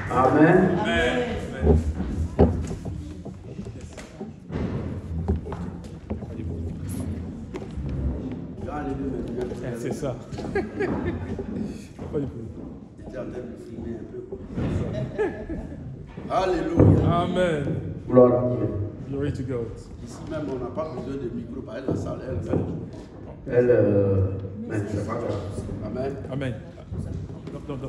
Amen. Amen. C'est ça. Alléluia. Amen. Gloire à Dieu. Glory to God. Ici même, on n'a pas besoin de micro par la salle. Mais c'est pas grave. Amen. Amen. Non.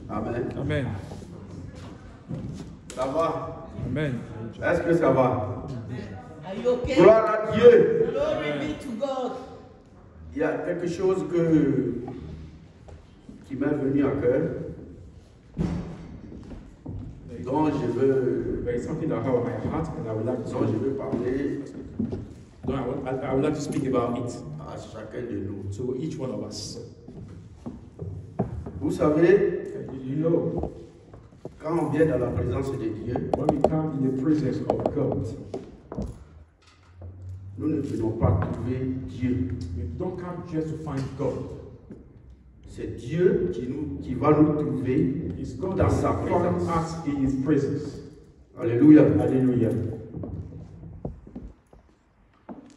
Amen. Amen. Ça va? Amen. Est-ce que ça va? Are you okay? Gloire à Dieu. Glory be to God. Il y a quelque chose qui m'est venu à cœur, dont je veux, There is something that I have on my heart and I would like dont je to, veux parler I would like to speak about it à chacun de nous. to each one of us. Vous savez, You know, quand on vient dans la présence de Dieu, when we come in the presence of God, nous ne venons pas trouver Dieu. we don't come just to find God. C'est Dieu qui va nous trouver It's God dans that sa finds présence. us in His presence. Alléluia. Hallelujah.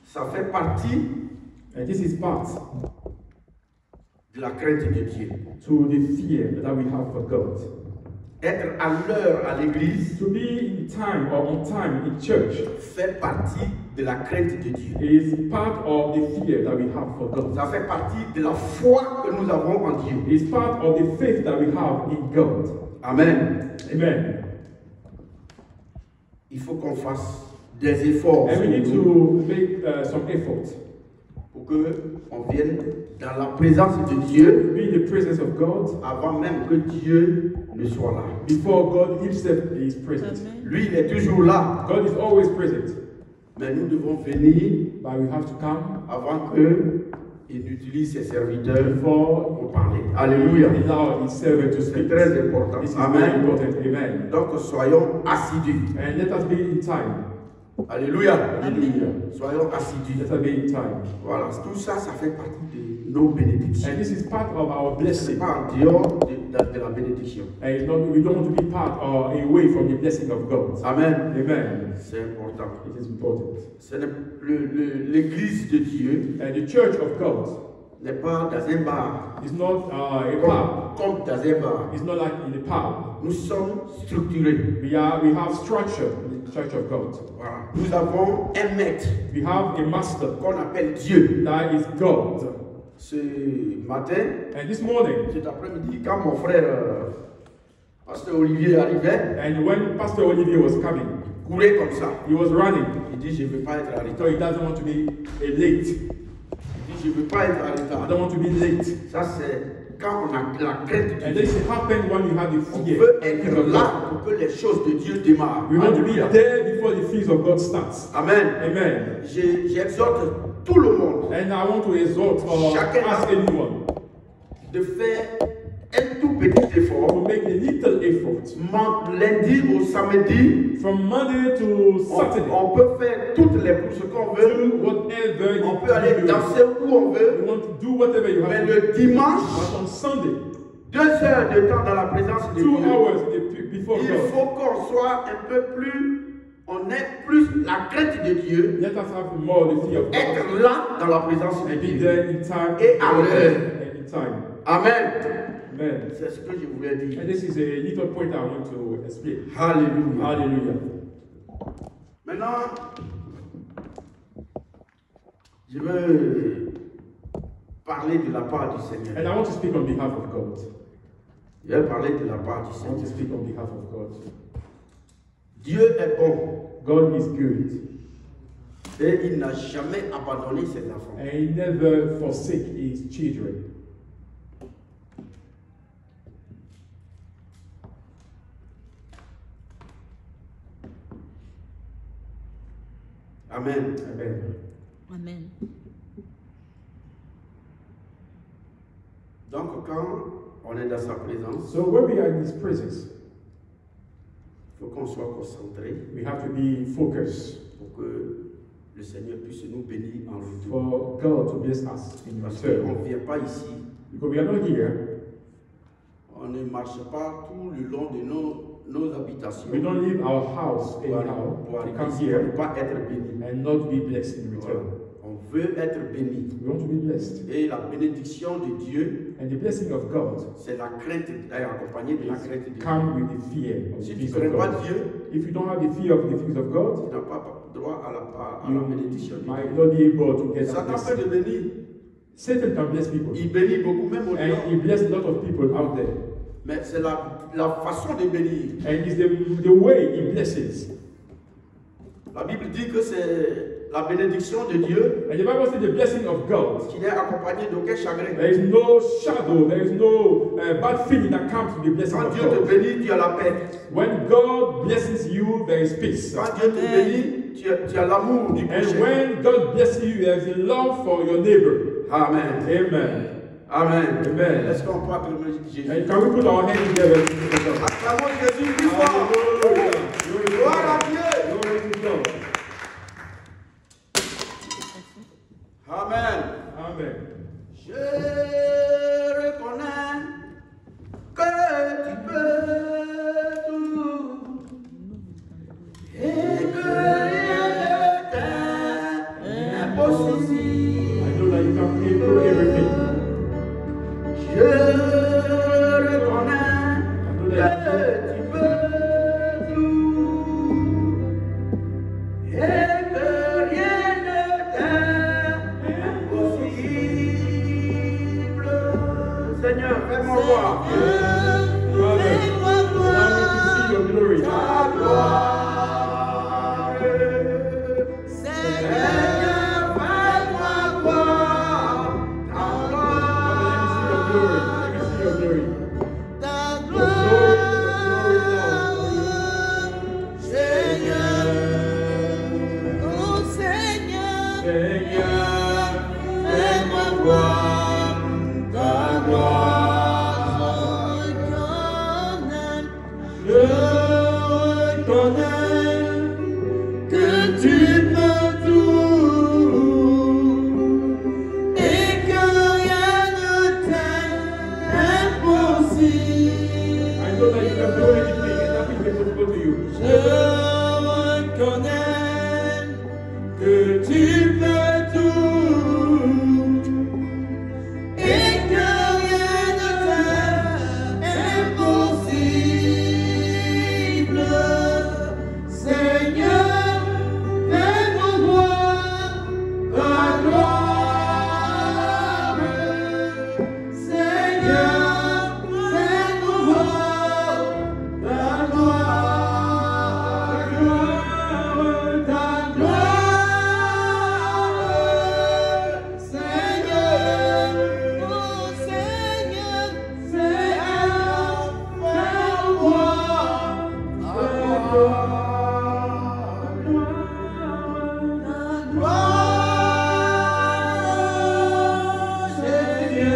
Ça fait partie And this is part de la crainte de Dieu. to the fear that we have for God. Être à l'heure à l'église To be in time or on time in church fait partie de la crainte de Dieu. is part of the fear that we have for God. Ça fait partie de la foi que nous avons en Dieu. It's part of the faith that we have in God. Amen. Amen. Il faut qu'on fasse des efforts And we need to make some effort pour que on vienne dans la présence de Dieu to be in the presence of God avant même que Dieu ne soit là. before God Himself is present. Amen. Lui, il est toujours là, God is always present, mais nous devons venir but we have to come avant que il n'utilise ses serviteurs before pour parler. Alléluia. allow His servant to C'est speak. très important. This is very Amen. important. Amen. Donc soyons assidus. And let us be in time. Alléluia. Hallelujah. Soyons assidus. Let us be in time. Voilà, tout ça, ça fait partie de nos bénédictions. And this is part of our Ce n'est blessing. pas en dehors de la bénédiction. And it's not, we don't want to be part or away from the blessing of God. Amen. Amen. C'est important. It is important. Ce n'est- L'église de Dieu And the church of God n'est pas dans un bar, is not a pub. comme dans un bar. It's not like in a pub. Nous sommes structurés. We have structure in the church of God. Voilà. Nous avons un maître We have a master qu'on appelle Dieu. that is God. Ce matin, And this morning, cet après-midi, quand mon frère, Pasteur Olivier arrivait, and when Pastor Olivier was coming, il courait comme ça. he was running. Il dit, je ne veux pas être en So retard. he doesn't want to be late. Il dit, je ne veux pas être en I retard. don't want to be late. Ça, c'est quand on a la crainte de And Dieu. this happens when you have the On fear. veut être là pour que les choses de Dieu démarrent. We want to be Alléluia. there before the things of God starts. Amen. Amen. J'exhorte tout le monde And I want to exhort or Chacun ask a- anyone de faire un tout petit effort. to make a little effort. Lundi au samedi, From Monday to Saturday, on peut faire toutes les courses qu'on veut. do whatever you On peut aller do. danser où on You veut. want to do whatever you Mais have to le do. dimanche, But on Sunday, 2 heures de temps dans la présence de 2 Dieu. hours before Il God, faut qu'on soit un peu plus, on ait plus la crainte de Dieu, let us have more the fear of God. être là dans la présence de And be Dieu. there in time. Et à l'heure. And in time. Amen. Amen. C'est ce que je voulais dire. And this is a little point I want to explain. Alléluia. Hallelujah. Maintenant, je veux parler de la part du Seigneur. And I want to speak on behalf of God. Je vais parler de la part du I want to Seigneur. speak on behalf of God. Dieu est bon God is good. et il n'a jamais abandonné ses enfants. And He never forsake His children. Amen. Amen. Amen. Donc quand on est dans sa présence, So when we are in His presence, qu'on soit concentré We have to be focused pour que le Seigneur puisse nous bénir en retour. for God to bless us in Parce return. qu'on ne vient pas ici, Because we are not here, on ne marche pas tout le long de nos habitations we don't leave our house pour anyhow to arriver come ici, pour here ne pas être béni. and not be blessed in return. On veut être béni. We want to be blessed. Et la bénédiction de Dieu, And the blessing of God c'est la crainte, est accompagnée de la crainte de Dieu. comes with the fear of Si the tu ne things connais of pas God. Dieu, If you don't have the fear of the things of God, tu n'as pas droit à la you bénédiction de might Dieu. not be able to get that Satan blessing. peut te bénir. Satan can bless people. Il bénit beaucoup, même au And dehors. he blessed a lot of people out there. Mais c'est la façon de bénir. And it's the way he blesses. La Bible dit que c'est la bénédiction de Dieu And the Bible says the blessing of God. qui n'est accompagnée d'aucun chagrin. There is no shadow, there is no bad feeling that comes with the blessing Quand of Dieu te God. bénit, tu as la paix. When God blesses you, there is peace. Quand Dieu te bénit, tu as l'amour du And prochain. when God blesses you, there is a love for your neighbor. Amen. Amen. Amen. Amen. Est-ce qu'on peut acclamer Jésus? And can we put our hands together? Acclamons Jésus plus fort. Hallelujah. Gloire à Dieu. Glory to God. Amen. Amen. Je reconnais que tu peux tout et que rien ne t'est impossible. I know that you can do everything. Je reconnais que tu peux tout et que rien ne t'est impossible. Seigneur, fais-moi voir Fais-moi Allow me to see your glory. ta gloire. Seigneur, Fais-moi voir ta gloire. Let me see your glory. ta Glory, gloire, Seigneur, oh Seigneur, Seigneur, fais-moi voir ta gloire. Je reconnais que tu peux tout et que rien ne t'est impossible. I know that you can do anything and nothing is impossible to you. Je reconnais que tu peux tout et que rien ne t'est impossible. Seigneur, fais-moi voir ta gloire. Seigneur, fais-moi voir ta gloire. Ta gloire. Seigneur, oh Seigneur, Seigneur, fais-moi voir ta gloire. Alléluia.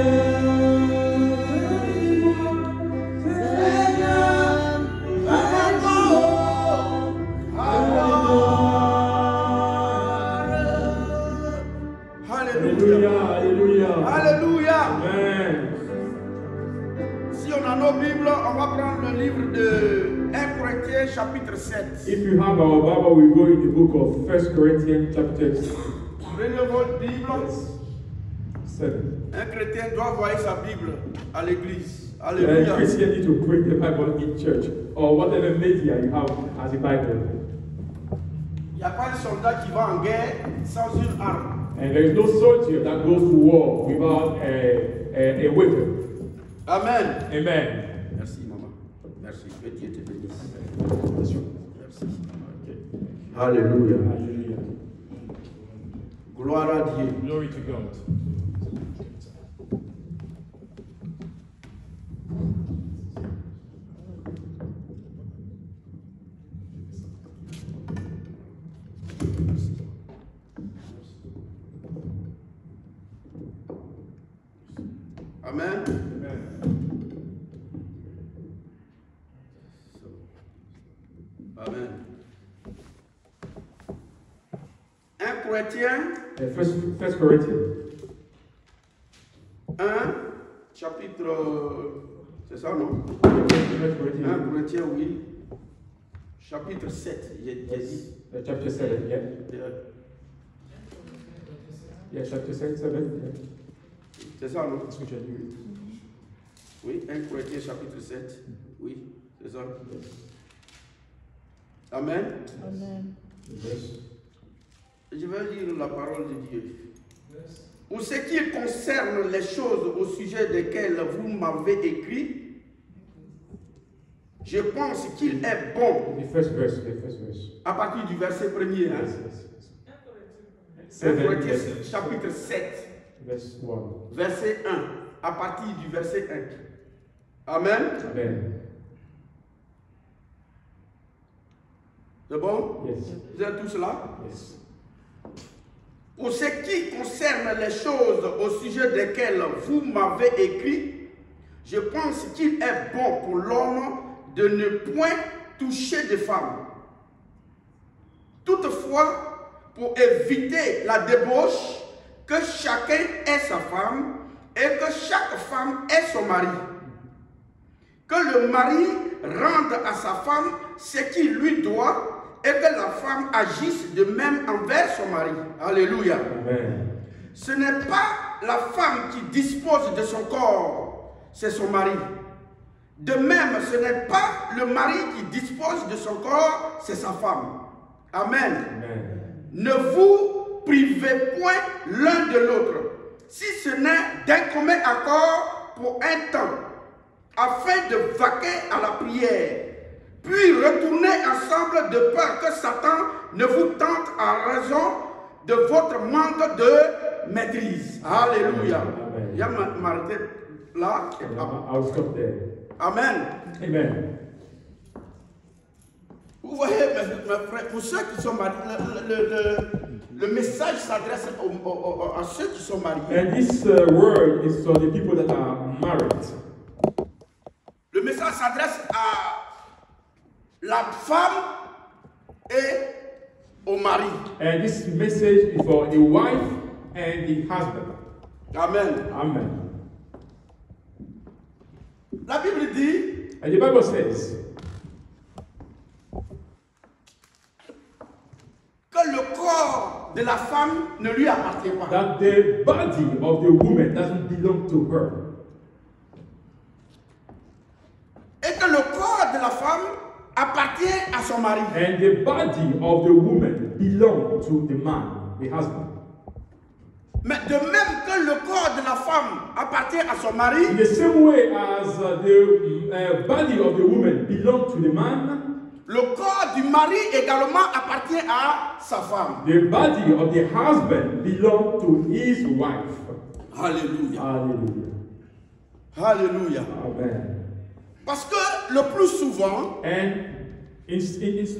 Hallelujah, hallelujah. Alléluia. Amen. Si on a nos Bibles, on va prendre le livre de 1 Corinthiens chapitre 7. If you have our Bible, we go in the book of 1 Corinthians chapter Prenez votre Bible. 7. Un chrétien doit envoyer sa Bible à l'église. A Alléluia. Christian need to bring the Bible in church or whatever media you have as a Bible. Il n'y a pas un soldat qui va en guerre sans une arme. And there is no soldier that goes to war without a weapon. Amen. Amen. Merci, maman. Merci. Que Dieu te bénisse. Merci. Merci. Okay. Alléluia. Hallelujah. Gloire à Dieu. Glory to God. Amen. Amen. Amen. 1 Corinthiens First Corinthians. 1, chapitre... C'est ça, non? 1 Corinthians. 1 Corinthiens, oui. Chapitre 7, j'ai dit. Chapter 7, yeah. Yeah, chapter 7, yeah. C'est ça, non? That's what I do. Oui, 1 Corinthiens, chapitre 7. Oui, c'est ça. Amen. Amen. Yes. Je vais lire la parole de Dieu. Pour ce qui concerne les choses au sujet desquelles vous m'avez écrit, je pense qu'il est bon. The first verse. À partir du verset 1er. Hein? Yes. 1 Corinthiens chapitre 7, Verse 1. verset 1. À partir du verset 1. Amen. Amen. C'est bon? Yes. Vous êtes tous là? Yes. Pour ce qui concerne les choses au sujet desquelles vous m'avez écrit, je pense qu'il est bon pour l'homme de ne point toucher de femme. Toutefois, pour éviter la débauche, que chacun ait sa femme et que chaque femme ait son mari. Que le mari rende à sa femme ce qu'il lui doit et que la femme agisse de même envers son mari. Alléluia. Amen. Ce n'est pas la femme qui dispose de son corps, c'est son mari. De même, ce n'est pas le mari qui dispose de son corps, c'est sa femme. Amen. Amen. Ne vous privez point l'un de l'autre, si ce n'est d'un commun accord pour un temps, afin de vaquer à la prière, puis retourner ensemble de peur que Satan ne vous tente à raison de votre manque de maîtrise. Alléluia. Amen. Il y a m'arrêter là. I'll stop there. Amen. Amen. Vous voyez, mes frères, pour ceux qui sont mariés, le message s'adresse à ceux qui sont mariés. And this word is for the people that are married. Le message s'adresse à la femme et au mari. And this message is for the wife and the husband. Amen. Amen. La Bible dit, And the Bible says que le corps de la femme ne lui appartient pas. that the body of the woman doesn't belong to her. Et que le corps de la femme appartient à son mari. And the body of the woman belongs to the man, the husband. Mais de même que le corps de la femme appartient à son mari, In the same way as the body of the woman belongs to the man, le corps du mari également appartient à sa femme. the body of the husband belongs to his wife. Alléluia. Hallelujah. Alléluia. Amen. Parce que le plus souvent, And in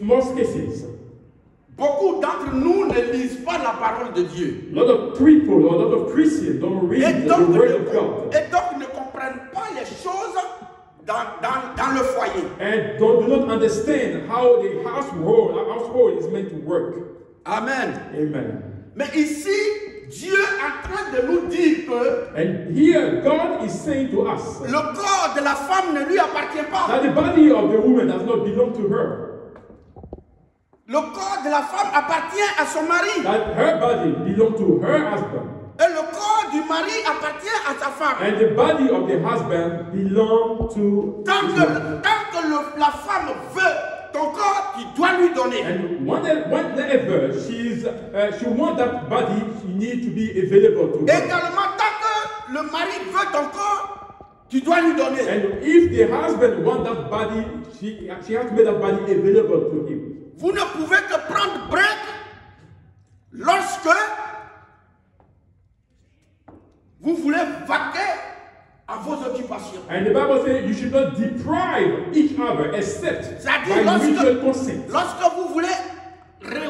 most cases, beaucoup d'entre nous ne lisent pas la parole de Dieu. a lot of people or a lot of Christians don't read Et the donc, word of God ne comprennent pas les choses dans le foyer. and do not understand how the household is meant to work. Amen. Amen. Mais ici, Dieu est en train de nous dire que And here God is saying to us le corps de la femme ne lui appartient pas. that the body of the woman does not belong to her. Le corps de la femme appartient à son mari. That her body belongs to her husband. Et le corps du mari appartient à sa femme. And the body of the husband belongs to Tant his que, wife. la femme veut ton corps, tu dois lui donner. And whenever she wants that body, she needs to be available to her. Également, tant que le mari veut ton corps, tu dois lui donner. And if the husband wants that body, she has to make that body available to him. Vous ne pouvez que prendre break lorsque vous voulez vaquer à vos occupations. And the Bible says you should not deprive each other except C'est-à-dire by mutual consent. lorsque vous voulez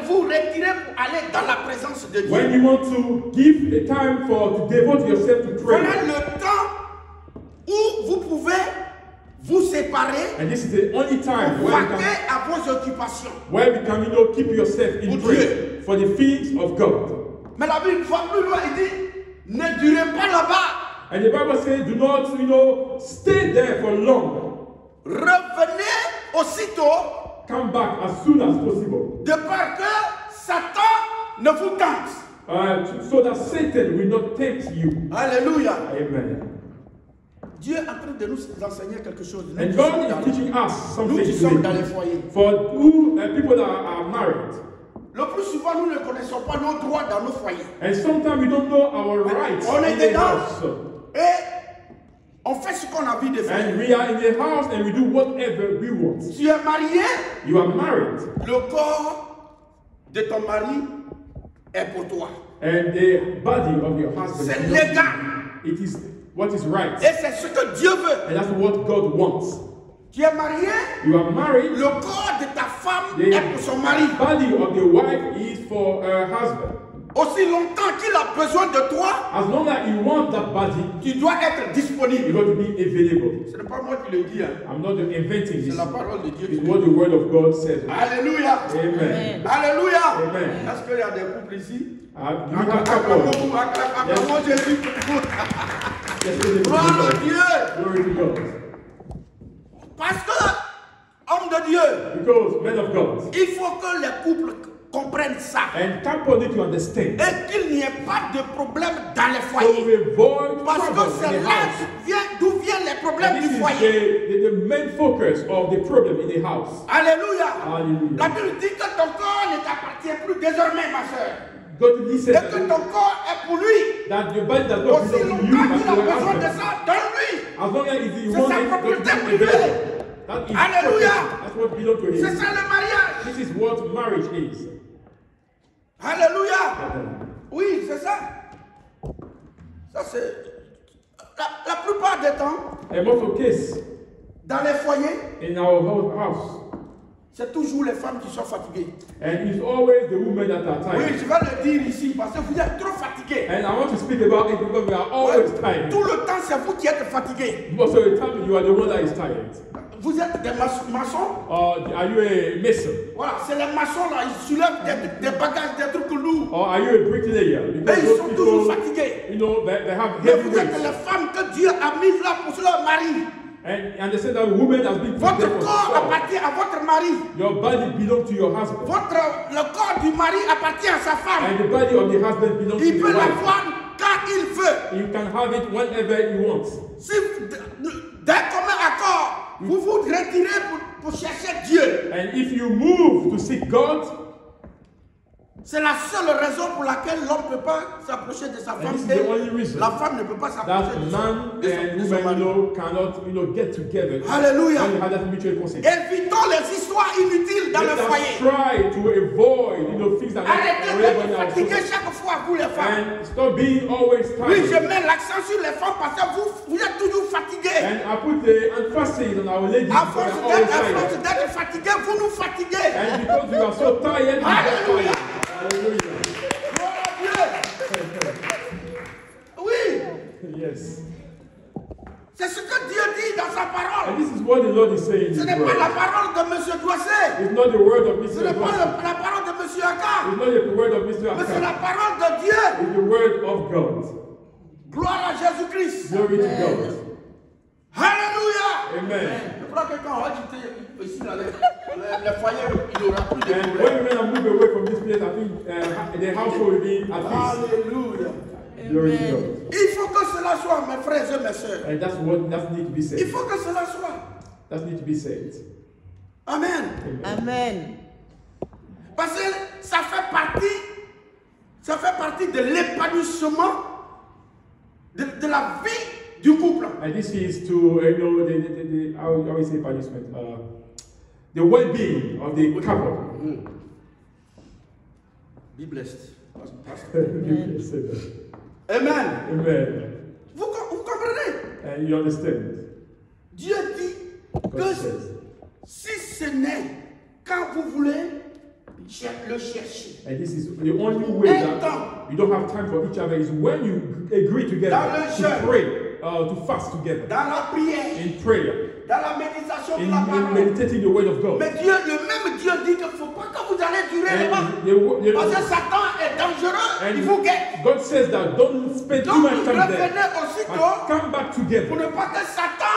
vous retirer pour aller dans la présence de Dieu. When you want to give a time to devote yourself to Voilà prayer. le temps où vous pouvez vous séparer, And this is the only time when you vaquer can à vos occupations. préoccupation. where we can, keep yourself in Pour prayer for the things of God. Mais la Bible va plus loin, il dit, ne durez pas là-bas. And the Bible says, do not, stay there for long. Revenez aussitôt, Come back as soon as possible, de peur que Satan ne vous tente. so that Satan will not tempt you. Alléluia. Amen. Dieu est en train de nous enseigner quelque chose. Nous And qui God sommes is dans- teaching us nous qui something sommes dans les today. foyers. For people that are married. Le plus souvent, nous ne connaissons pas nos droits dans nos foyers. And sometimes we don't know our rights On est in the dedans house. et on fait ce qu'on a envie de And faire. we are in the house and we do whatever we want. Tu es marié, You are married. le corps de ton mari est pour toi. And the body of your husband, C'est is not- légal. it is what is right. Et c'est ce que Dieu veut. And that's what God wants. Tu es marié, You are married. le corps de ta femme The est pour son mari. body of the wife is for her husband. Aussi longtemps qu'il a besoin de toi, As long as you want that body, tu dois être you disponible. got to be available. Ce n'est pas moi qui le dis, hein. I'm not inventing C'est this. la parole de Dieu qui It's le what dit. the word of God says. Alléluia. Amen. Alléluia. Amen. Est-ce qu'il y a des couples ici? Do you have couple? Acclamons-nous, acclamons Jésus pour vous. Yes, it is. Gloire à Dieu. Glory to God. Parce que, homme de Dieu, Because men of God. il faut que les couples comprennent ça. And couple need to understand. Et qu'il n'y ait pas de problème dans les So foyers. we avoid Parce que trouble c'est in the là house. d'où viennent les problèmes And du this is foyer. the main focus of the problem in the house. Alléluia. Hallelujah. La Bible dit que ton corps ne t'appartient plus désormais, ma soeur. God Et said que ton corps est pour lui. that your body does not Aussi belong to you, longtemps but qu'il a to your besoin de husband. ça, donne-lui. As long as he C'est wants sa it, propriété God will be privée. available. That is Alléluia. property. That's what belongs to C'est him. ça le mariage. This is what marriage is. Alléluia. Oui, c'est ça. Ça, c'est. La plupart des temps, And most of case dans les foyers, in our whole house, c'est toujours les femmes qui sont fatiguées. and it's always the women that are Oui, tired. je vais le dire ici parce que vous êtes trop fatigués. And I want to speak about it because we are always tired. Tout le temps, c'est vous qui êtes fatigués. Most of the time, you are the one that is tired. Vous êtes des maçons. Are you a mason? Voilà, c'est les maçons là, ils soulèvent des bagages, des trucs lourds. Or are you a bricklayer? Et Because ils those sont toujours people, fatigués. they have Mais heavy vous êtes weights. les femmes que Dieu a mises là pour leur mari. And understand that woman has been put Votre there for corps support. appartient à votre mari. Your body belongs to your husband. Le corps du mari appartient à sa femme. And the body of the husband belongs to Il the peut wife. l'avoir quand il veut. You can have it whenever you want. Si d'un commun accord, vous vous retirez pour chercher Dieu. And if you move to seek God, C'est la seule raison pour laquelle l'homme ne peut pas s'approcher de sa femme this is the only et reason la femme ne peut pas s'approcher that de man and son woman, mari. cannot, get together. Alléluia. When you have that mutual consent. Évitons les histoires inutiles dans Let le us foyer. try to avoid, things that Arrêtez are d'être in our fatigués society. chaque fois, vous les femmes. And stop being always Oui, je tired. mets l'accent sur les femmes parce que vous êtes toujours fatigués. And I put the emphasis on our ladies À because force they are always d'être tired. fatigués, vous nous fatiguez. And because you are so tired, you get Hallelujah. tired. Hallelujah. Gloire à Dieu. Oui, Yes. c'est ce que Dieu dit dans sa parole. And this is what the Lord is saying in Ce His n'est pas word. la parole de M. Doissé. It's not the word of Ce Mr. n'est pas Abbas. la parole de M. Aka. It's not the word of Mr. Mais c'est la Akkad. parole de Dieu. It's the word of God. Gloire à Jésus-Christ. Glory to God. Alléluia. Amen. Je crois que quand on va quitter ici, là, les foyers, il n'y aura plus de And problème. when we're going to move away from this place, I think the household will be at peace. Alléluia. Glory to God. Il faut que cela soit, mes frères et mes sœurs. And that's what that need to be Il said. faut que cela soit. That need to be said. Amen. Amen. Parce que ça fait partie de l'épanouissement de la vie du couple. And this is to, the how we say punishment, the well-being of the couple. Be blessed. Yes, Amen. Amen. Vous comprenez? And you understand? Dieu dit God que says. si ce n'est quand vous voulez le chercher. And this is the only way that you don't have time for each other is when you agree together Dans le to jeûne. pray, to fast together, Dans la prière, in prayer, dans la méditation de in la parole. meditating the word of God. Mais Dieu, le même Dieu dit que Parce que Satan est dangereux. Il vous guette. God says that don't spend too Donc, much vous time there. revenez But aussitôt come back pour together. ne pas que Satan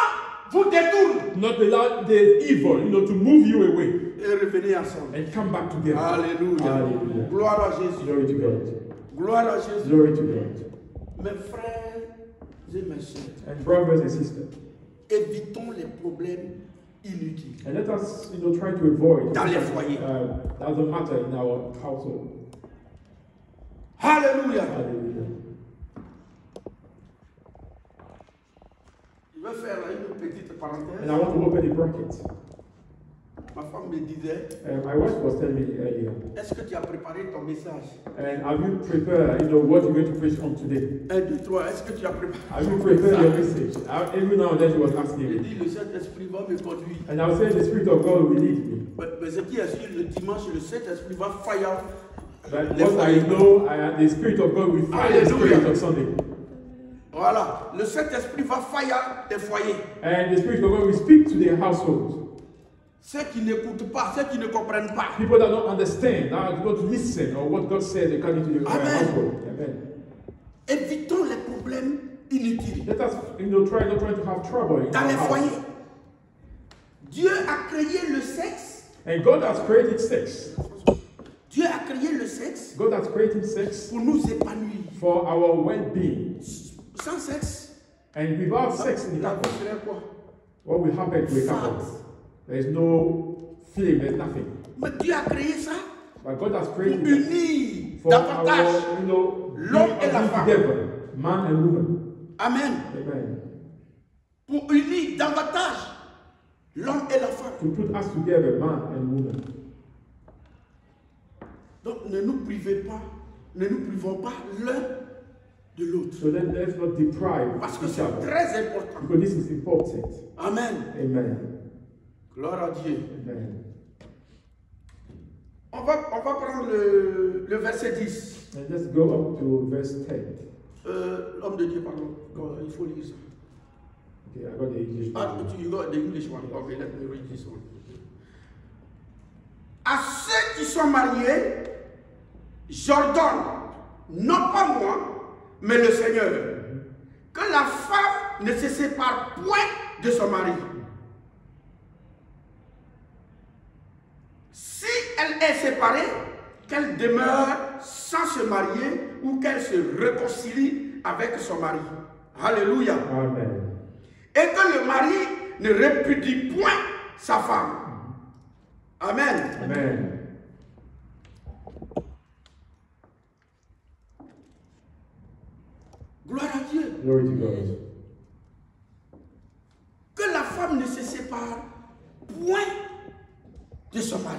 vous détourne. Not allow the evil, to move you away. Et revenez ensemble. And come back together. Alléluia. Hallelujah. Gloire à Jésus. Glory to God. Gloire à Jésus. Glory to God. Mes frères et mes sœurs, And brothers and sisters. évitons les problèmes inutiles. And let us, try to avoid Dans les foyers. doesn't matter in our household. Alléluia. Hallelujah. Je vais faire là une petite And I parenthèse. want to open a bracket. Ma femme me disait, My wife was telling me earlier. est-ce que tu as préparé ton message? And have you prepared, what you're going to preach on today? 1, 2, 3, est-ce que tu as préparé? Have you prepared your message? Every now and then she was asking Je me. dis, le Saint-Esprit va me conduire. And I was saying the Spirit of God will lead me. Mais ce qui est sûr, le dimanche, le Saint-Esprit va fire. But les what I foyers. know, the Spirit of God will fire the Hallelujah. Spirit of Sunday. Voilà, le Saint-Esprit va fire les foyers. And the Spirit of God will speak to their households. Ceux qui n'écoutent pas, ceux qui ne comprennent pas. People that don't understand, that don't listen or what God says according to the Amen. household. Amen. Évitons les problèmes inutiles. Let us, try not to have trouble in Dans our les house. foyers, Dieu a créé le sexe. And God has created sex. Dieu a créé le sexe God has created sex pour nous épanouir. for our well-being. Sans sexe, And without sex in the la vie couple, serait quoi? what will happen to a couple? There is no feeling, there's nothing. Mais Dieu a créé ça But God has pour created that unir for davantage our, l'homme et la being femme. together, man and woman. Amen. Amen. Pour unir davantage l'homme et la femme. To put us together, man and woman. Donc ne nous privons pas l'un de l'autre. So let's not deprive Parce que each c'est other. très important. Because this is important. Amen. Amen. Gloire à Dieu. Amen. On va prendre le verset 10. And let's go up to verse 10. L'homme de Dieu, pardon. Il faut lire ça. Okay, I got the English Ah, version. you got the English one. Okay, let me read this one. À ceux qui sont mariés, j'ordonne, non pas moi, mais le Seigneur, que la femme ne se sépare point de son mari. Si elle est séparée, qu'elle demeure sans se marier ou qu'elle se réconcilie avec son mari. Alléluia. Amen. Et que le mari ne répudie point sa femme. Amen. Amen. Gloire à Dieu. Glory to God. Que la femme ne se sépare point de son mari.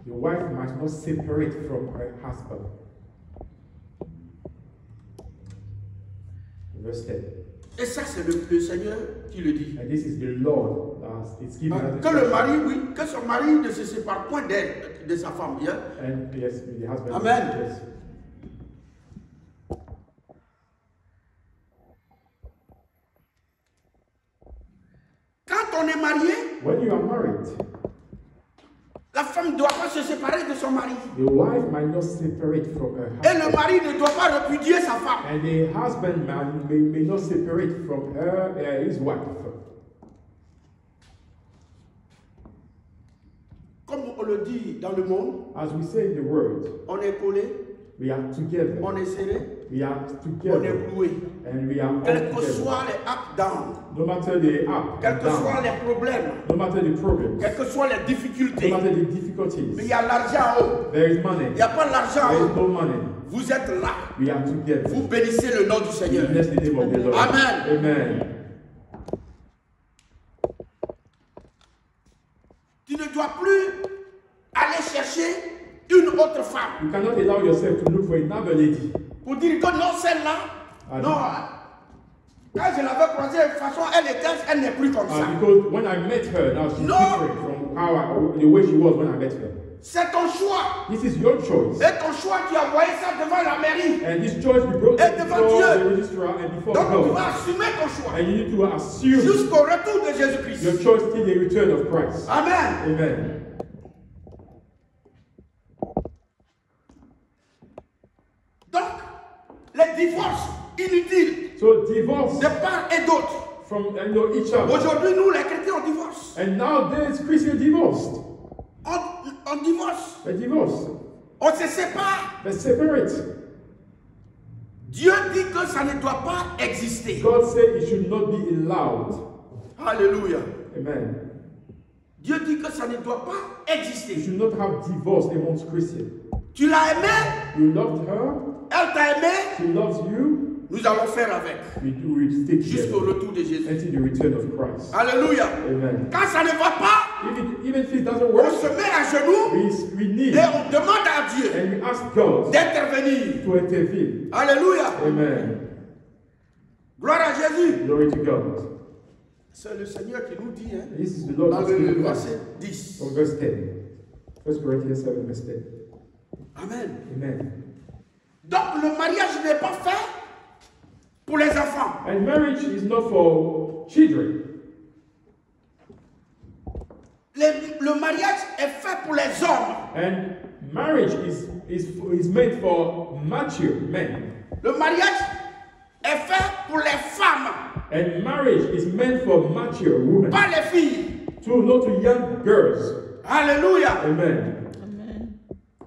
Your wife must not separate from her husband. Verse 10. Et ça, c'est le Seigneur qui le dit. And this is the Lord it's given us Que le mari, oui, que son mari ne se sépare point d'elle, de sa femme. Yeah? And yes, the husband. Amen. Yes. Quand on est marié, When you are married, la femme ne doit pas se séparer de son mari. the wife might not separate from her Et le husband. mari ne doit pas répudier sa femme. And the husband may not separate from his wife. Comme on le dit dans le monde, As we say in the word, on est collé, we are together. on est serré, We are on est together. cloué. And we are all Quels que together. soient les up down, No matter the up quels and que soient down, les problèmes, no matter the problems, quelles que soient les no difficultés, matter the mais difficulties, il y a l'argent en haut. there is money. Il n'y a pas l'argent There en is haut. no money. Vous êtes là. We are together. Vous bénissez le nom du We Seigneur. bless the name of the Lord. Amen. Amen. Tu ne dois plus aller chercher une autre femme You cannot allow yourself to look for another lady. pour dire que non, celle-là, Ah, non. Quand je l'avais croisée, de toute façon, elle n'est plus comme ça. Because when I met her, now she's No. different from the way she was when I met her. C'est ton choix. This is your choice. Et ton choix, tu as envoyé ça devant la mairie. And this choice you brought Et it devant before Dieu. the registrar and before Donc, tu God. vas assumer ton choix And you need to assume jusqu'au retour de your Jésus-Christ. choice till the return of Christ. Amen. Amen. des divorces inutiles So divorce de part et d'autre. from each other. Aujourd'hui, nous, les chrétiens, on divorce. And nowadays Christians divorced. On divorce. They divorce. On se sépare. They separate. Dieu dit que ça ne doit pas exister. God said it should not be allowed. Alléluia. Amen. Dieu dit que ça ne doit pas You exister. should not have divorce amongst Christians. Tu l'as aimé, You loved her, elle t'a aimé, she loves you, nous allons faire avec. we stick Jusqu'au together retour de Jésus. until the return of Christ. Alléluia. Amen. Quand ça ne va pas, Even if it doesn't on work, se met à genoux we need et on demande à Dieu and we ask God d'intervenir. to intervene. Alléluia. Amen. Gloire à Jésus. Glory to God. C'est le Seigneur qui nous dit, hein, This is the Lord dans who's le speaking to us verset 10. from verse 10. 1 Corinthians 7, verse 10. Amen. Amen. Donc le mariage n'est pas fait pour les enfants. And marriage is not for children. Le mariage est fait pour les hommes. And marriage is made for mature men. Le mariage est fait pour les femmes, And marriage is meant for mature women. pas les filles. Not to young girls. Alléluia. Amen.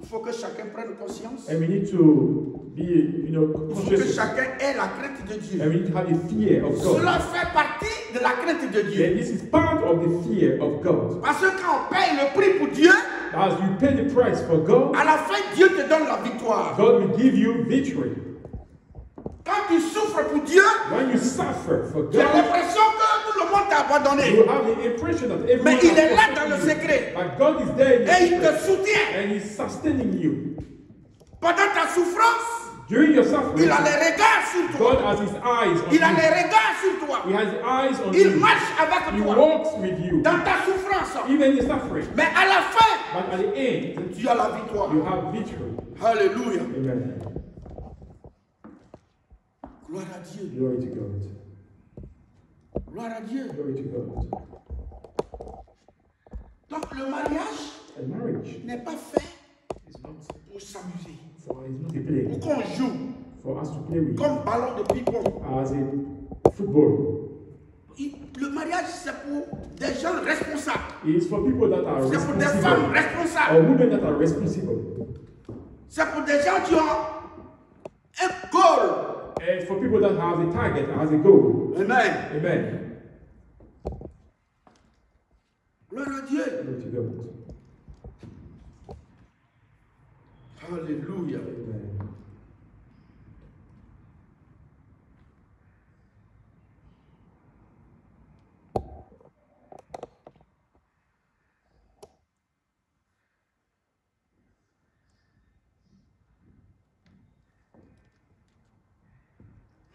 Il faut que chacun prenne conscience. And we need to be, Il faut que conscious. chacun ait la crainte de Dieu. And we need to have a fear of God. Cela fait partie de la crainte de Dieu. And this is part of the fear of God. Parce que quand on paye le prix pour Dieu, As you pay the price for God, à la fin, Dieu te donne la victoire. God will give you victory. Quand tu souffres pour Dieu, When you suffer for tu as God, l'impression que tout le monde t'a abandonné. you have the impression that everyone Mais il has est là forsaken dans le you. secret. But God is there in the Et il te secret, soutient. and He's sustaining you. Pendant ta souffrance, During your suffering, il a les regards sur toi. God has His eyes on Il a you. les regards sur toi. He has eyes on Il you. marche avec He toi walks with you, dans ta souffrance. even in suffering. Mais à la fin, But at the end, tu as la victoire. you have victory. Alléluia. Amen. Gloire à Dieu. Glory to God. Gloire à Dieu. Glory to God. Donc le mariage And marriage n'est pas fait is not pour s'amuser. it's not a play Pour qu'on joue for us to play with comme ballon de ping-pong. as in football. Le mariage, c'est pour des gens responsables. It is for people that are C'est pour des femmes responsible responsables. or women that are responsible. C'est pour des gens qui ont un goal. And for people that have a target, has a goal. Amen. Amen. Gloire à Dieu. Glory to God. Alléluia. Amen.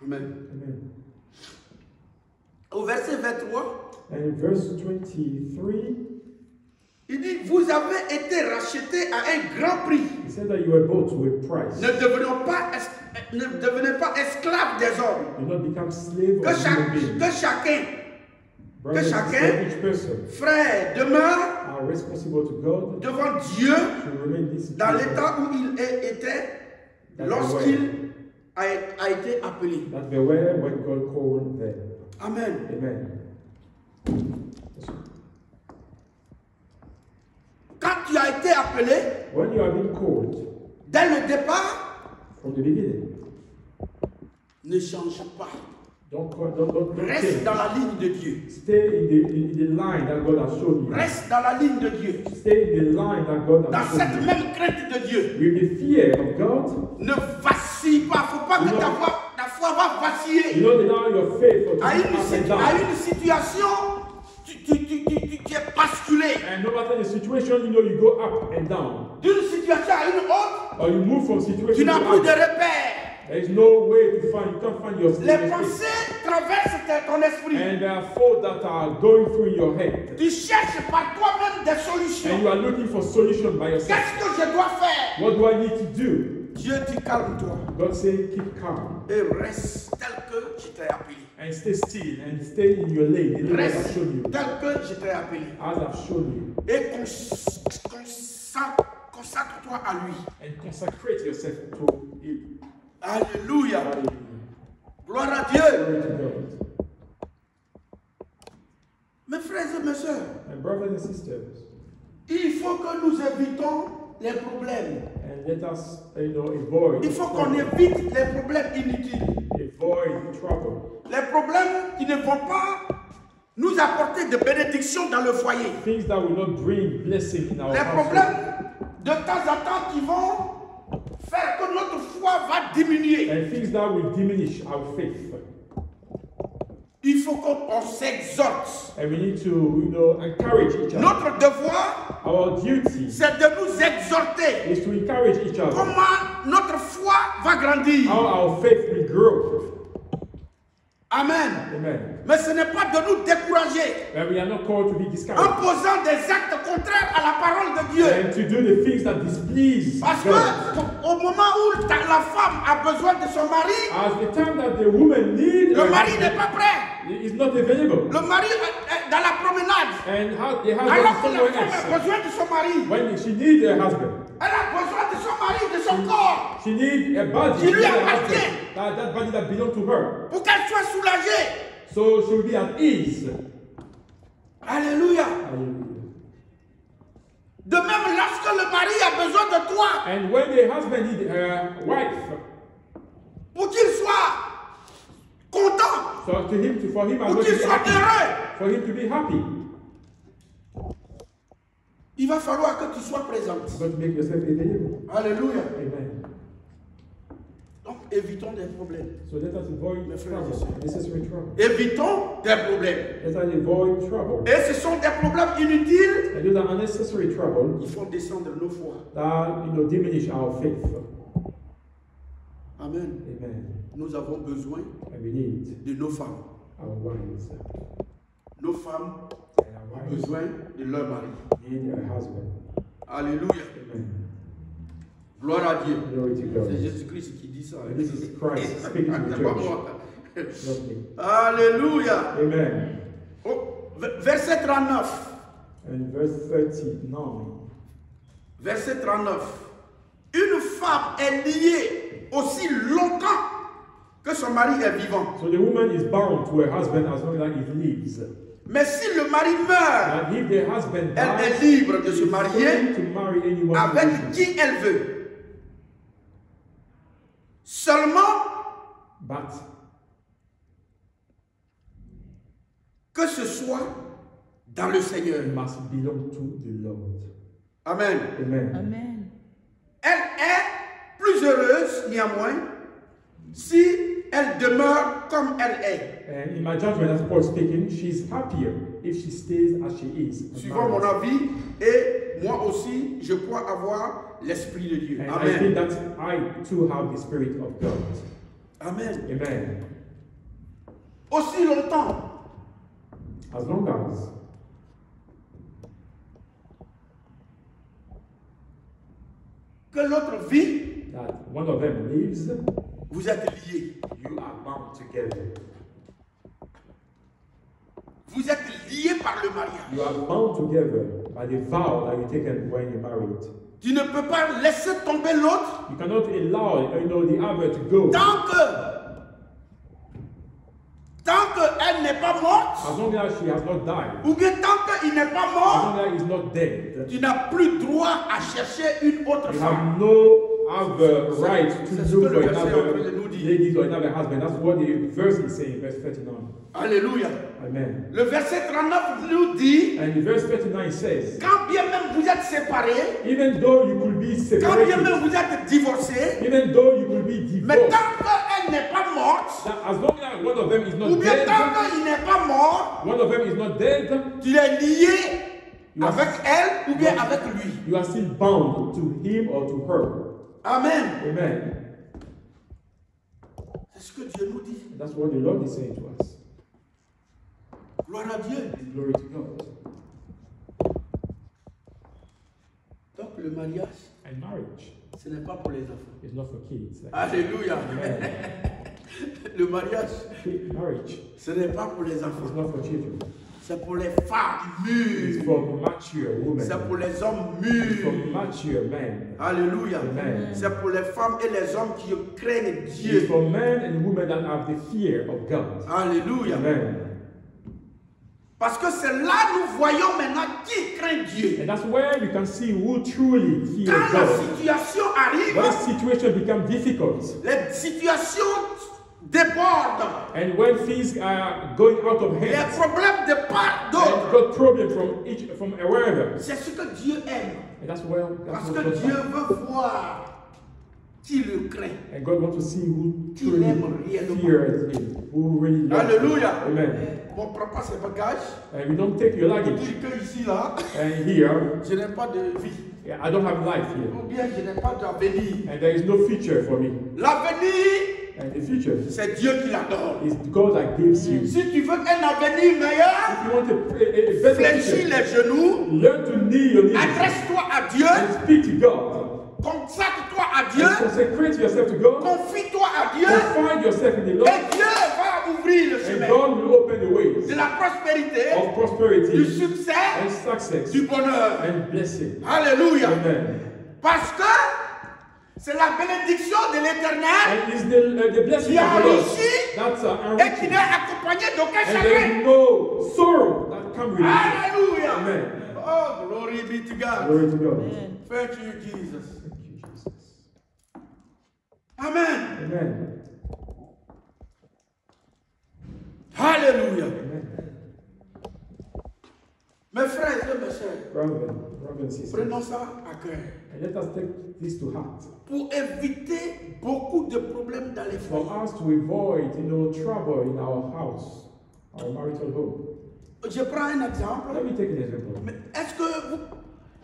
Amen. Amen. Au verset 23, And verse 23, il dit, vous avez été rachetés à un grand prix. he said that you were bought to a price. Ne devenez pas esclaves des hommes. Do not become slave Que, of human beings. que chacun, Brothers and chacun- sisters, each person frère, demeure are responsible to God devant Dieu to remain this dans situation. l'état où il était That lorsqu'il a été appelé. That they were when God called them. Amen. Amen. Quand tu as été appelé, When you are being called dès le départ, from the beginning, ne change pas. don't Reste change. dans la ligne de Dieu. Stay in the line that God has shown you. Reste dans la ligne de Dieu. Stay in the line that God Dans has shown cette you. même crainte de Dieu. With the fear of God, Ne vacille pas. Il ne faut pas que Non. ta foi va vaciller. you don't allow your faith to À be up and down. une situation, tu es basculé. And no matter the situation, you go up and down. D'une situation à une autre, Or you move from situation tu to n'as plus de other. repères. There is no way to find, you can't find your Les space. pensées traversent ton esprit. And there are thoughts that are going through in your head. Tu cherches par toi-même des And solutions. you are looking for solution by yourself. Qu'est-ce que je dois faire? What do I need to do? Dieu dit calme-toi God say, keep calm et reste tel que je t'ai appelé. and stay still and stay in your lane, the lane I've Reste shown you, tel que je t'ai appelé. as I've shown you, Et consacre-toi à lui. and consecrate yourself to Him. Alléluia. Hallelujah. Gloire à Dieu. Glory to God. Mes frères et mes sœurs, And brothers and sisters, il faut que nous évitons les problèmes. and let us, avoid Il faut qu'on trouble. évite les problèmes inutiles. Avoid trouble. Les problèmes qui ne vont pas nous apporter de bénédictions dans le foyer. Things that will not bring blessing in our Les household. problèmes de temps en temps qui vont faire que notre foi va diminuer. And things that will diminish our faith. Il faut qu'on s'exhorte. And we need to, encourage each other. Notre devoir, Our duty c'est de nous exhorter. is to encourage each other. Comment notre foi va grandir. How our faith will grow. Amen. Amen. Mais ce n'est pas de nous décourager And we are not called to be en discouraged. posant des actes contraires à la parole de Dieu. And to do the things that displease Parce God. que au moment où la femme a besoin de son mari, As the time that the woman needs, le mari n'est pas prêt. is not available. Le mari est dans la promenade. And how the husband Alors is que la somewhere femme a else. besoin de son mari. When she needs a husband, Elle a besoin de son mari, de son corps, she needs a body. Qui She lui needs a appartient. husband. That body that belongs to her. pour qu'elle soit soulagée. So she'll be at ease. Alléluia. Hallelujah. De même, lorsque le mari a besoin de toi, And when the husband needs a wife, pour qu'il soit content, so for him as pour well qu'il to be soit happy, heureux, for him to be happy, il va falloir que tu sois présente. you've got to make yourself available. Alléluia. Amen. Donc, évitons des problèmes. So let us avoid Mes frères et trouble, sœurs. unnecessary trouble. Évitons des problèmes. Let us avoid trouble. Et ce sont des problèmes inutiles And those are unnecessary trouble qui font descendre nos foi. that diminish our faith. Amen. Amen. Nous avons besoin And we need de nos femmes. our wives. Nos femmes And our ont wives besoin de leur mari. need a husband. Alléluia. Amen. Gloire à Dieu. Glory to God. C'est Jésus-Christ qui dit ça. And this is Christ speaking to the C'est pas church. moi. Not me. Alléluia. Amen. Oh, verset 39. And verse 39. Verset 39. Une femme est liée aussi longtemps que son mari est vivant. So the woman is bound to her husband as long as he lives. Mais si le mari meurt, And if the husband elle dies, est libre de she se is marier free to marry anyone who avec wishes. qui elle veut. Seulement But que ce soit dans le Seigneur. it must belong to the Lord. Amen. Amen. Amen. Elle est plus heureuse, néanmoins, si elle demeure comme elle est. And in my judgment, as Paul speaking, she's happier if she stays as she is. Suivant mon avis, et moi aussi, je crois avoir l'Esprit de Dieu. And I think Amen. that I too have the Spirit of God. Amen. Amen. Aussi longtemps As long as que l'autre vit, that one of them lives, vous êtes liés. you are bound together. Vous êtes liés par le mariage. You are bound together by the vow that you taken when you're married. Tu ne peux pas laisser tomber l'autre You cannot allow the other to go tant qu'elle n'est pas morte, as long as she has not died, ou bien tant qu'il n'est pas as mort, long as he's not dead. tu n'as plus droit à chercher une autre You femme. have no other right to C'est ce look que for le verset another en train de nous dire. ladies or another husband. That's what the verse is saying, verse 39. Alléluia. Amen. Le verset 39 nous dit, And verse 39 says, quand bien même vous êtes séparés, even though you could be quand bien separated, même vous êtes divorcés, even though you could be mais divorced, tant qu'elle n'est pas morte, that as long as one of them is ou not bien tant dead, qu'il n'est pas mort, one of them is not dead, tu es lié You are- avec elle ou bien avec lui. you are still bound to him or to her. Amen. Amen. C'est ce que Dieu nous dit. That's what the Lord is saying to us. Gloire à Dieu. Glory to God. Donc le mariage, And marriage ce n'est pas pour les enfants. is not for kids. Like, Alléluia. Amen. Le mariage, Marriage ce n'est pas pour les is enfants. not for children. C'est pour les femmes It's mûres. for mature women. C'est pour les hommes It's for mûrs. mature men. Alléluia. Amen. C'est pour les femmes et les hommes qui craignent It's Dieu. for men and women that have the fear of God. Alléluia. Amen. Parce que c'est là nous voyons maintenant qui craint Dieu. And that's where we can see who truly fear Quand la God. situation arrive, When situation become difficult, les situations débordent. and when things are going out of Les hand, problèmes de part and d'autre. got problem from wherever, C'est ce que Dieu aime. and that's where Parce what que God Dieu wants. veut voir qui le craint. And God wants to see who Qui truly l'aime réellement. fears Him, who really loves Him. Alléluia. Amen. On ne prend pas ses bagages. And we don't take your On luggage. dit que ici, là, And here, je n'ai pas de vie. I don't have life here, Ou bien je n'ai pas d'avenir. and there is no future for me. L'avenir, And the future c'est Dieu qui la donne. is God that gives you. Si tu veux un avenir meilleur, If you want a better fléchis future, les genoux, learn to kneel your knees adresse-toi à Dieu, and speak to God. consacre-toi à Dieu, And consecrate yourself to God. confie-toi à Dieu, Confide yourself in the Lord, et Dieu va ouvrir le and chemin God will open the ways de la prospérité, of du prosperity succès, and success du bonheur. and blessing. Alléluia. Amen. Parce que c'est la bénédiction de l'Éternel And it's the blessing qui of the Lord enrichit that's et qui enriching. n'est accompagné d'aucun And chagrin. there is no sorrow that comes with it. Alléluia. Amen. Oh, glory be to God. Glory to God. Thank you, Jesus. Thank you, Jesus. Amen. Amen. Alléluia. Amen. Mes frères et mes sœurs, Brothers and sisters, prenons ça à cœur and let us take this to heart. pour éviter beaucoup de problèmes dans les For foyers. us to avoid, trouble in our house, our marital home. Je prends un exemple. Let me take an example. Mais est-ce que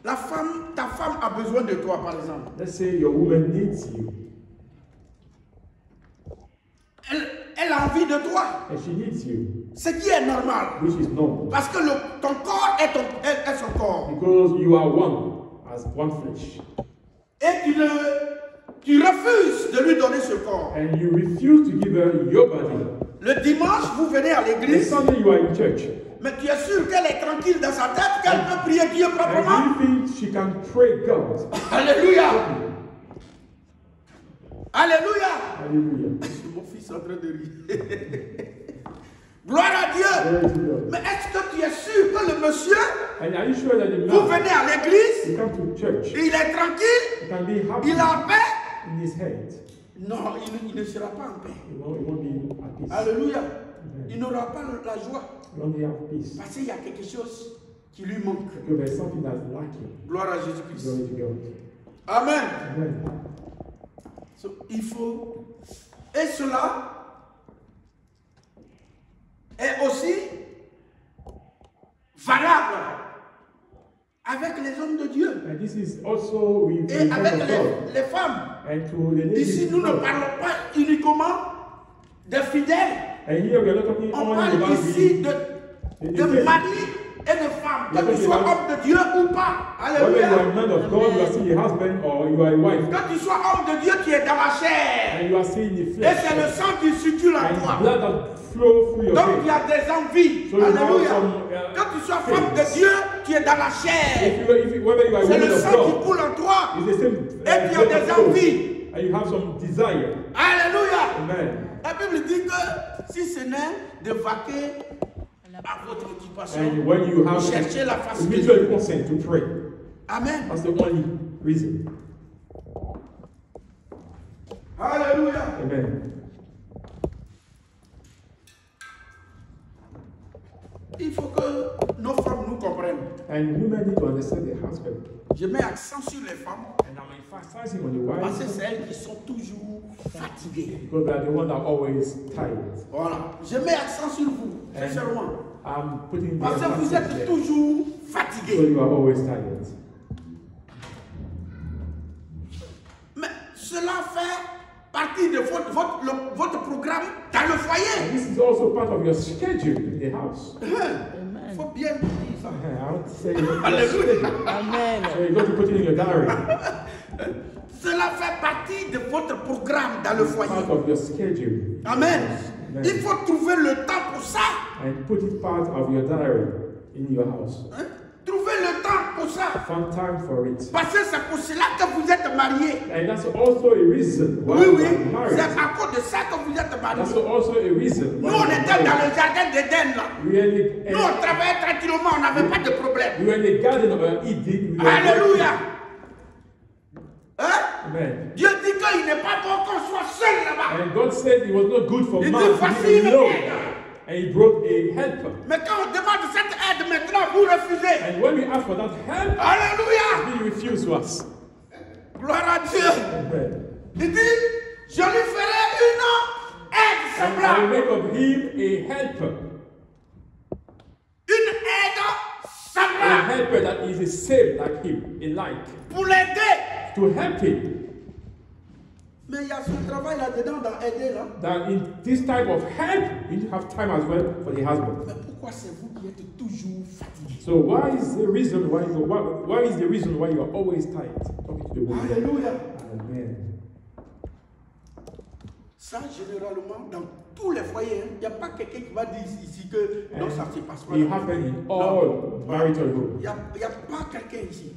ta femme a besoin de toi, par exemple? Let's say your woman needs you, Elle a envie de toi, and she needs you, ce qui est normal. which is normal, Parce que ton corps est son corps. because you are one, as one flesh, Et tu refuses de lui donner ce corps. and you refuse to give her your body. Le dimanche, vous venez à And l'église, Sunday you are in church, mais tu es sûr qu'elle est tranquille dans sa tête, qu'elle peut prier Dieu proprement? and you think she can pray God. Alléluia! Alléluia! Hallelujah. Mon fils est en train de rire. Gloire à Dieu! Glory to God. Mais est-ce que tu es sûr que le monsieur, And are you sure that the vous man, venez à l'église, you come to church, il est tranquille, he can be happy il a paix? in his head? Non, il ne sera pas en paix. He won't be at peace. Alléluia. Il n'aura pas la joie. He won't have peace. Parce qu'il y a quelque chose qui lui manque. Because there's something that's lacking. Gloire à Jésus-Christ. Glory to God. Amen. Amen. So, il faut. Et cela est aussi valable avec les hommes de Dieu And this is also with the et men avec of God. les femmes. And to the ladies Ici, nous ne of God. parlons pas uniquement des fidèles. And here we are not talking On only parle about ici the de faith. mari et de femme, Yeah, que tu but sois you are- homme de Dieu ou pas. Whether you are Alléluia. a man of God, you are still a husband, or you are a wife, Que tu sois homme de Dieu qui est dans la chair. and you are still in the Et flesh, c'est le sang qui circule en and toi. blood that flow through your Donc il y veins. a des envies. So you have Alléluia. some, Que tu sois femme things. de Dieu qui est dans la chair. Whether you are a C'est woman le of sang qui God, coule en toi. it's the same. Et puis il y a blood des that flows. envies. And you have some desire. Alléluia. Amen. La Bible dit que si ce n'est de vaquer à votre occupation, And when you have vous cherchez la face de mutual Dieu. consent to pray, Amen. that's the only reason. Alléluia. Amen. Il faut que nos femmes nous comprennent. And women need to understand their husband. Je mets accent sur les femmes And I'm emphasizing on the parce que wives c'est elles qui sont toujours fatiguées. because they are the ones that are always tired. Voilà. Je mets accent sur vous, sincèrement. I'm putting the Parce que vous emphasis êtes there. toujours So fatigués. you are always tired. Mais cela fait partie de votre programme dans le And foyer. this is also part of your schedule in the house. Il faut bien dire ça. I want to say Alléluia. Amen. so you got to put it in your diary. Cela fait partie de votre programme dans le foyer. Part of your schedule. Amen. Amen. Il faut trouver le temps pour ça. And put it part of your diary in your house. Hein? Trouvez le temps pour ça. Find time for it. Parce que c'est pour cela que vous êtes mariés. And that's also a reason why Oui, you oui. are C'est married. à cause de ça que vous êtes That's mariés. also a reason Nous, why on you était are dans married. le jardin d'Éden, là. We Nous, on travaillait tranquillement, on n'avait pas de problème. were in the garden of Eden. We were Alléluia. Hein? Amen. Dieu dit qu'il n'est pas bon qu'on soit seul là-bas. And God said it was not good for Il man dit, to voici be une alone. aide. And he brought a helper. Mais quand on demande cette aide maintenant, vous refusez. And when we ask for that help, Alléluia. he refused to us. Gloire à Dieu. Amen. Il dit, je lui ferai une aide And I will semblable. make of him a helper. Une aide A semblable. helper that is the same like him, alike. Pour l'aider. To help him. Mais il y a ce travail là-dedans, dans aider là. That in this type of help, you need to have time as well for the husband. Mais pourquoi c'est vous qui êtes toujours fatigué? So why is the reason why you are always tired talking to the woman? Alléluia. Amen. Ça, généralement, dans tous les foyers, il n'y a pas quelqu'un qui va dire ici que non, ça se passe pas. It happens in all marital homes. Il n'y a pas quelqu'un ici.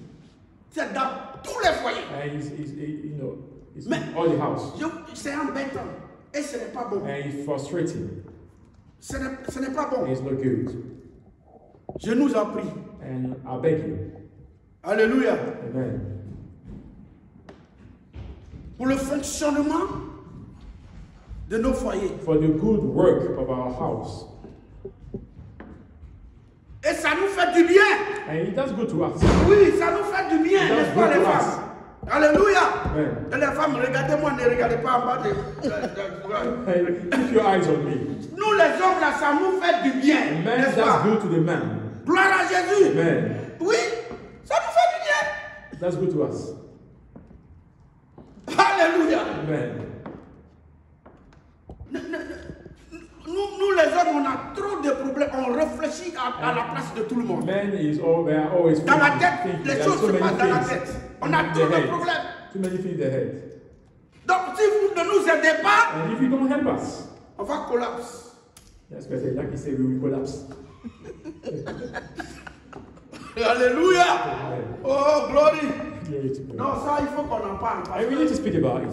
C'est dans tous les foyers. And it's Mais- in all the house. C'est embêtant. Et ce n'est pas bon. And it's frustrating. Ce n'est pas bon. It's not good. Je nous en prie. And I beg you. Alléluia. Amen. Pour le fonctionnement de nos foyers. For the good work of our house. Et ça nous fait du bien. And it does good to us. Oui, ça nous fait du bien, It does n'est-ce pas good les to us. femmes? Alléluia. Amen. Et les femmes, regardez-moi, ne regardez pas en bas de... And keep your eyes on me. Nous les hommes là, ça nous fait du bien, And man n'est-ce does pas? good to the man. Gloire à Jésus. Amen. Oui, ça nous fait du bien. That's good to us. Alléluia. Amen. Nous les hommes, on a trop de problèmes. On réfléchit à la place de tout le monde. Men is all they are always Dans la thinking, tête, thinking. les There are choses so se many passent dans la things tête. On a in trop the de head. problèmes. Too many things in the head. Donc si vous ne nous aidez pas, And if you don't help us, on va collapser. that's why like you say, we will collapse. Alléluia. Amen. Oh, glory. Glory to God. Non, ça, il faut qu'on en parle. Parce And we que need to speak about it.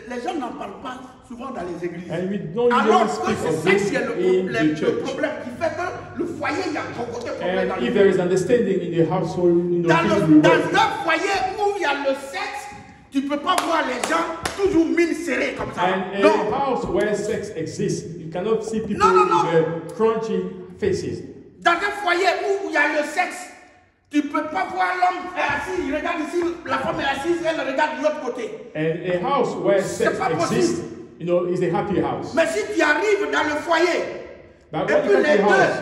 les gens n'en parlent pas souvent dans les églises. And we don't Alors usually que speak c'est of ça this qui est in the le church. problème qui fait que le foyer, il y a beaucoup de problèmes dans And le if there is understanding in the household, things will work. Dans un foyer où il y a le sexe, tu ne peux pas voir les gens toujours mine serrée comme ça. And in Non. a house where sex exists, you cannot see people No. with crunching faces. Dans un foyer où il y a le sexe, tu ne peux pas voir l'homme assis, il regarde ici, la femme est assise, elle regarde de l'autre côté. And a house where sex pas exists, is a happy house. Mais si tu arrives dans le foyer, But et when puis you les come to a house,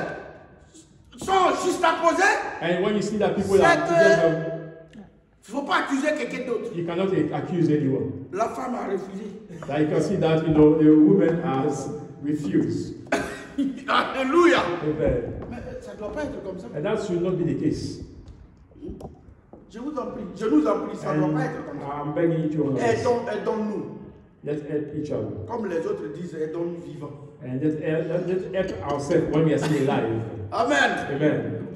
deux sont juste opposés, and when you see that people C'est are que- together, il ne faut pas accuser quelqu'un d'autre. you cannot accuse anyone. La femme a refusé. Like you can see that the woman has refused. Alléluia. Amen. Mais ça ne doit pas être comme ça. And that should not be the case. Je vous en prie, ça ne doit And pas être comme ça. I'm begging each one of us, Aidons-nous. let's help each other. Comme les autres disent, aidons-nous vivants. And let's help ourselves when we are still alive. Amen. Amen.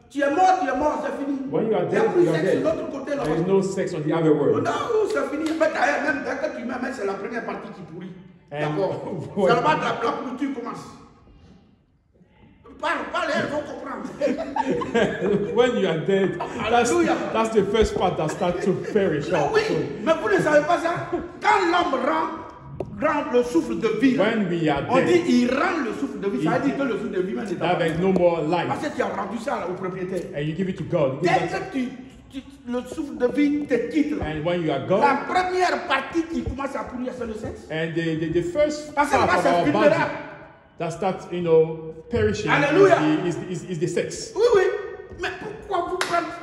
Tu es mort, c'est fini. When you are Il n'y a dead, plus you de are sexe de dead. l'autre côté There is là-bas. no sex on the other world. Non, c'est fini. Mais d'ailleurs, même dès que tu mets, c'est la première partie qui pourrit. And- D'accord. Ouais. C'est là-bas que la pourriture commence. Parle, elles vont comprendre. When you are dead, Hallelujah. that's the first part that starts to perish off. Oui, mais vous ne savez pas ça. Quand l'homme rend le souffle de vie, là, When we are on dit dead, il rend le souffle de vie. Ça veut dire que le souffle de vie même n'est that pas. there is no more life. Parce que tu as rendu ça là, au propriétaire. And you give it to God. You Dès give that- que le souffle de vie te quitte, là, And when you are la gone, première partie qui commence à pourrir, c'est le sexe. and the first Parce que part là, of c'est our body vulnérable. that starts, perishing Hallelujah. is the sex. Oui, oui. Mais pourquoi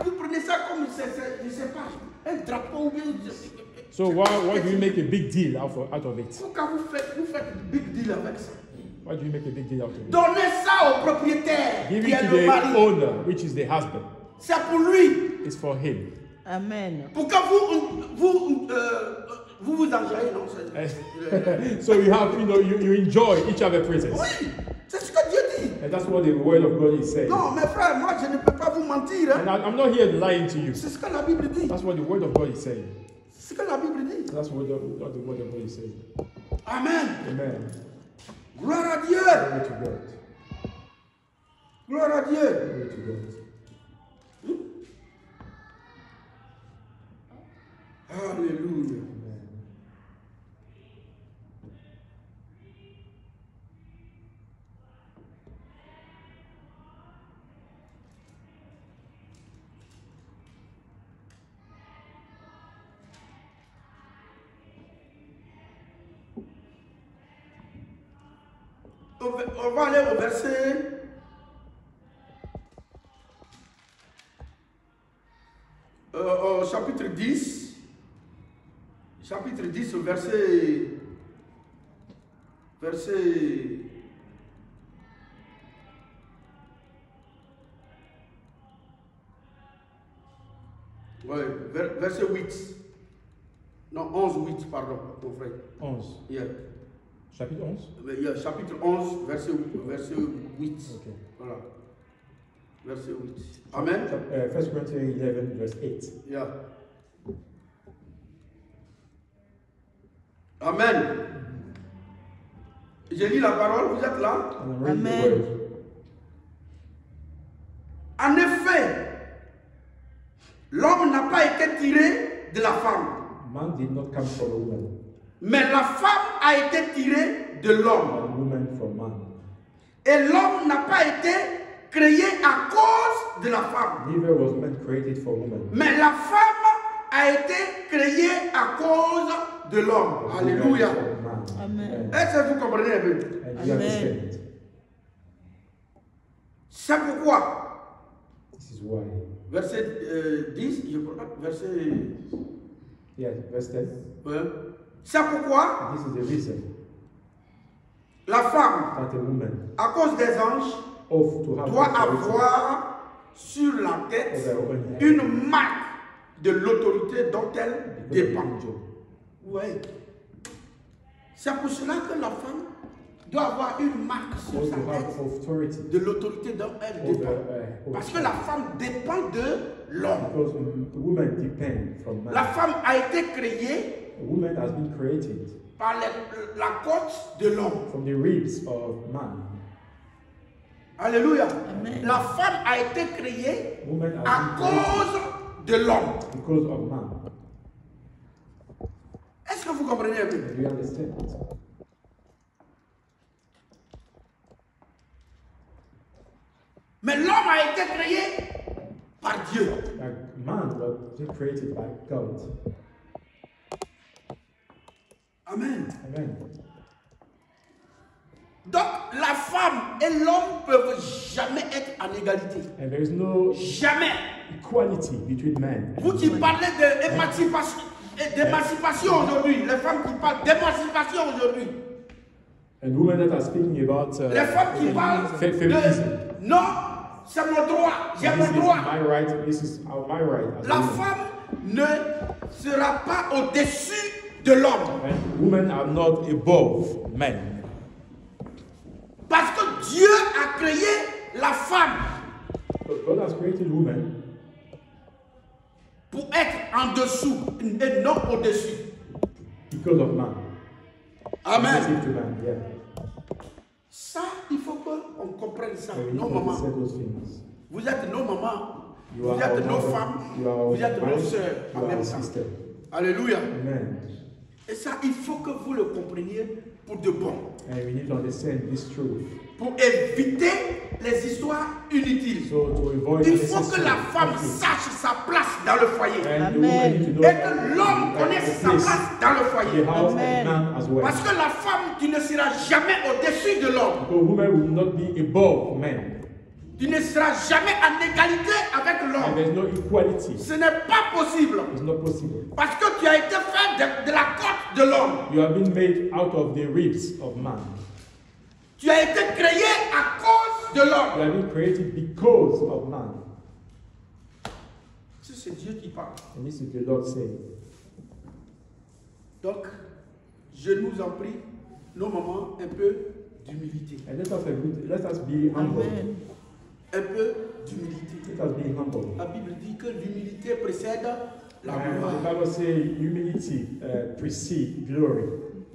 vous prenez ça comme, je ne sais pas, un drapeau ou bien... So why do you make a big deal out of it? Pourquoi vous faites big deal avec ça? Why do you make a big deal out of it? Donnez ça au propriétaire Give qui it est to le mari. the owner, which is the husband. C'est pour lui. It's for him. Amen. Pour que vous vous enjaillez, non? So you have, you enjoy each other's presence. Oui, c'est ce que Dieu dit. And that's what the word of God is saying. Non, mes frères, moi je ne peux pas vous mentir. Hein. And I'm not here lying to you. C'est ce que la Bible dit. That's what the word of God is saying. C'est ce que la Bible dit. That's what the word of God is saying. Amen. Amen. Gloire à Dieu. Glory to God. Gloire à Dieu. Glory to God. Alléluia. On va aller au verset. Au chapitre 10. Chapitre 10, verset. Ouais, verset 8. Non, 11, 8, pardon, mon frère. 11. Yeah. Chapitre 11? Yeah, chapitre 11, verset 8. Okay. Voilà. Verset 8. Amen. 1 Corinthians 11, verse 8. Yeah. Amen. Je lis la parole, vous êtes là? And I'm reading the Amen. word. En effet, l'homme n'a pas été tiré de la femme, Man did not come from a woman, mais la femme a été tirée de but l'homme. a woman from man. Et l'homme n'a pas été créé à cause de la femme, Neither was man created for woman. mais la femme a été créée à cause de l'homme. but Alléluia. woman from man. Amen. Est-ce que vous comprenez un peu? And you Amen. understand. C'est pourquoi, This is why. verset 10, je crois, verset... Yeah, verse 10. ouais. C'est pourquoi This is the reason la femme, that a woman à cause des anges, ought to have doit authority avoir sur la of tête her own head une marque de l'autorité dont elle because of dépend. angel. Oui. C'est pour cela que la femme doit avoir une marque sur Ought sa to have tête authority de l'autorité dont elle over dépend. her Parce que la femme dépend de l'homme. Because a woman depends from man. La femme a été créée A woman has been created par la côte de l'homme. from the ribs of man. Alléluia. Amen. La femme a été créée Woman à has been created cause de l'homme. because of man. Est-ce que vous comprenez un peu? Do you understand? Mais l'homme a été créé par Dieu. Like man was created by God. Amen. Amen. Donc la femme et l'homme ne peuvent jamais être en égalité. And there is no Jamais. equality between man and Vous qui woman. parlez d'émancipation aujourd'hui, les femmes qui parlent d'émancipation aujourd'hui, And women that are speaking about les femmes qui parlent feminism. de non, c'est mon droit, j'ai This mon is droit. my right. This is my right. As a La woman. femme ne sera pas au-dessus de l'homme. And women are not above men. Parce que Dieu a créé la femme But God has created woman pour être en dessous et non au-dessus. because of man. Amen. Relative to man, yeah. Ça, il faut qu'on comprenne ça. So we Nos need to mamans, understand those things. vous êtes nos mamans, You vous are êtes our nos mother, femmes, you are our vous êtes nos wife, sœurs you en are même our temps. sister. Alléluia. Amen. Et ça, il faut que vous le compreniez pour de bon. And we need to understand this truth. Pour éviter les histoires inutiles. So to avoid Il faut que la femme conflict. sache sa place dans le foyer. And the Amen. woman need to know Et que l'homme connaisse sa place place dans le in foyer. the house Amen. of man as well. Parce que la femme, tu ne seras jamais au-dessus de l'homme. Because woman will not be above men. Tu ne seras jamais en égalité avec And l'homme. there's no equality. Ce n'est pas possible. It's not possible. Parce que tu as été fait de la côte de l'homme. You have been made out of the ribs of man. Tu as été créé à cause de You l'homme. have been created because of man. C'est Dieu qui parle. And this is the Lord saying. Donc, je nous en prie, nos mamans, un peu d'humilité. And let us be humble. Amen. Un peu d'humilité. Let us be humble. La Bible dit que l'humilité précède la And the gloire. Bible says humility precedes glory.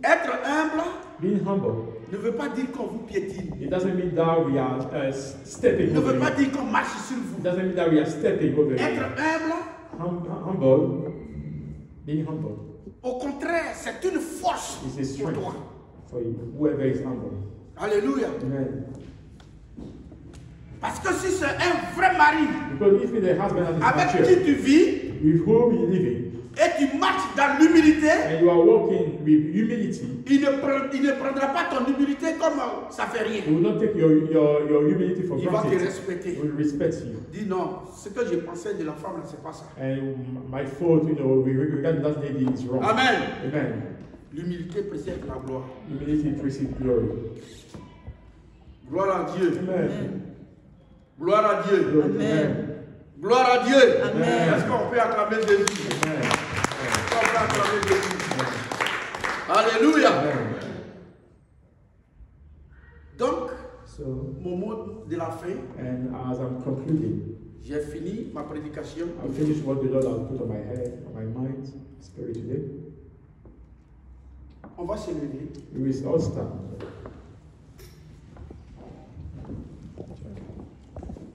Être humble Being humble, ne veut pas dire qu'on vous piétine. it doesn't mean that we are stepping Ne over veut pas you. dire qu'on marche sur It vous. doesn't mean that we are stepping over Être you. humble, Humble, being humble au contraire, c'est une force is a pour strength toi. for you, whoever is humble. Alléluia. Amen. Parce que si c'est un vrai mari Because if the husband and his avec mature, qui tu vis with whom you living, et tu marches dans l'humilité, and you are walking with humility, il ne prendra pas ton humilité comme ça fait rien. he will not take your humility for Il va te granted. respecter. He will respect you. Dis non, ce que je pensais de la femme, là, c'est pas ça. And my fault, regarding that lady is wrong. Amen. Amen. L'humilité précède la gloire. Humility precedes glory. Gloire à Dieu. Amen. Gloire à Dieu. Glory. Amen. Gloire à Dieu. Amen. Est-ce qu'on peut acclamer Jésus? Amen. Est-ce qu'on peut acclamer Jésus? Alléluia. Amen. Donc, So, mon mot de la fin, and as I'm concluding, j'ai fini ma prédication. I'll finish what the Lord has put on my head, on my mind, spirit today. On va se lever. We will all stand.